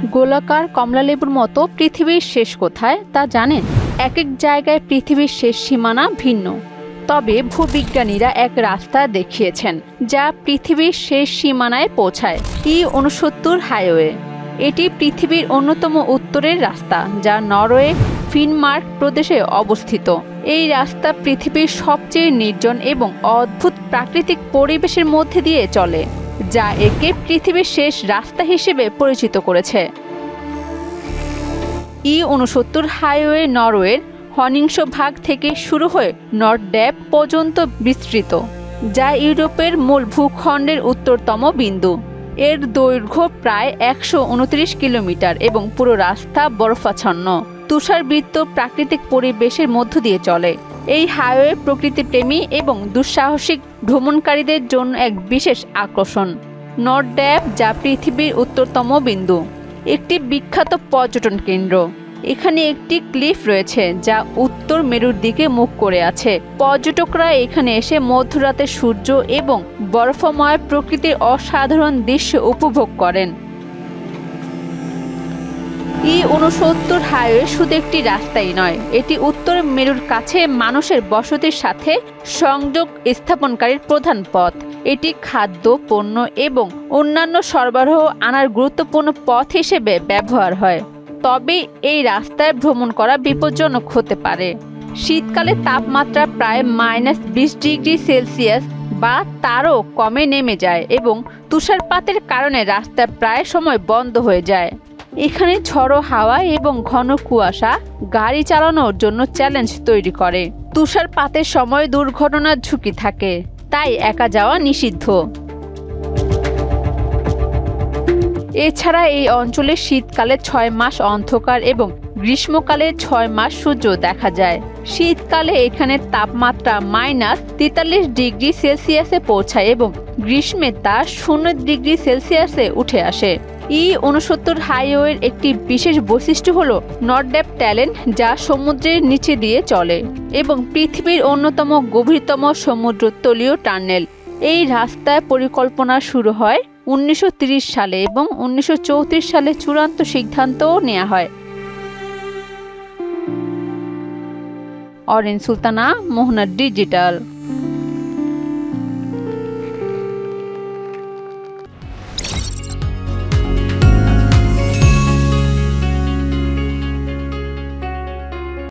গোলাকার কমলালেবুর মতো পৃথিবীর শেষ কোথায় তা জানেন? এক এক জায়গায় পৃথিবীর শেষ সীমানা ভিন্ন, তবে ভূবিজ্ঞানীরা এক রাস্তা দেখিয়েছেন যা পৃথিবীর শেষ সীমানায় পৌঁছায়। E69 highway. এটি পৃথিবীর অন্যতম উত্তরের রাস্তা যা নরওয়ে ফিনমার্ক প্রদেশে অবস্থিত। এই রাস্তা পৃথিবীর সবচেয়ে নির্জন এবং অদ্ভুত প্রাকৃতিক পরিবেশের মধ্যে দিয়ে চলে, যা একে পৃথিবীর শেষ রাস্তা হিসেবে পরিচিত করেছে। E69 হাইওয়ে নরওয়ের হনিংস ভাগ থেকে শুরু হয়ে নর্ডড্যাপ পর্যন্ত বিস্তৃত, যা ইউরোপের মূল ভূখণ্ডের উত্তরতম বিন্দু। এর দৈর্ঘ্য প্রায় 129 কিলোমিটার এবং পুরো রাস্তা বরফাচ্ছন্ন তুষারবৃত্ত প্রাকৃতিক পরিবেশের মধ্য দিয়ে চলে। এই হাইওয়ে প্রকৃতিপ্রেমী এবং দুঃসাহসিক ভ্রমণকারীদের জন্য এক বিশেষ আকর্ষণ। নর্ডড্যাপ, যা পৃথিবীর উত্তরতম বিন্দু, একটি বিখ্যাত পর্যটন কেন্দ্র। এখানে একটি ক্লিফ রয়েছে যা উত্তর মেরুর দিকে মুখ করে আছে। পর্যটকরা এখানে এসে মধ্যরাতে সূর্য এবং বরফময় প্রকৃতির অসাধারণ দৃশ্য উপভোগ করেন। E69 হাইওয়ে শুধু একটি রাস্তাই নয়, এটি উত্তর মেরুর কাছে মানুষের বসতির সাথে সংযোগ স্থাপনকারীর প্রধান পথ। এটি খাদ্য, পণ্য এবং অন্যান্য সরবরাহ আনার গুরুত্বপূর্ণ পথ হিসেবে ব্যবহার হয়। তবে এই রাস্তায় ভ্রমণ করা বিপজ্জনক হতে পারে। শীতকালে তাপমাত্রা প্রায় -20 ডিগ্রি সেলসিয়াস বা তারও কমে নেমে যায় এবং তুষারপাতের কারণে রাস্তা প্রায় সময় বন্ধ হয়ে যায়। এখানে ঝড়ো হাওয়া এবং ঘন কুয়াশা গাড়ি চালানোর জন্য চ্যালেঞ্জ তৈরি করে। তুষারপাতের সময় দুর্ঘটনার ঝুঁকি থাকে, তাই একা যাওয়া নিষিদ্ধ। এছাড়া এই অঞ্চলে শীতকালে 6 মাস অন্ধকার এবং গ্রীষ্মকালে 6 মাস সূর্য দেখা যায়। শীতকালে এখানে তাপমাত্রা -43 ডিগ্রি সেলসিয়াসে পৌঁছায় এবং গ্রীষ্মে তা 0 ডিগ্রি সেলসিয়াসে উঠে আসে। E69 হাইওয়ের একটি বিশেষ বৈশিষ্ট্য হল নর্ডড্যাপ ট্যালেন্ট, যা সমুদ্রের নিচে দিয়ে চলে এবং পৃথিবীর অন্যতম গভীরতম সমুদ্রতলীয় টানেল। এই রাস্তায় পরিকল্পনা শুরু হয় 1930 সালে এবং 1934 সালে চূড়ান্ত সিদ্ধান্তও নেওয়া হয়। অরেঞ্জ সুলতানা, মোহনা ডিজিটাল।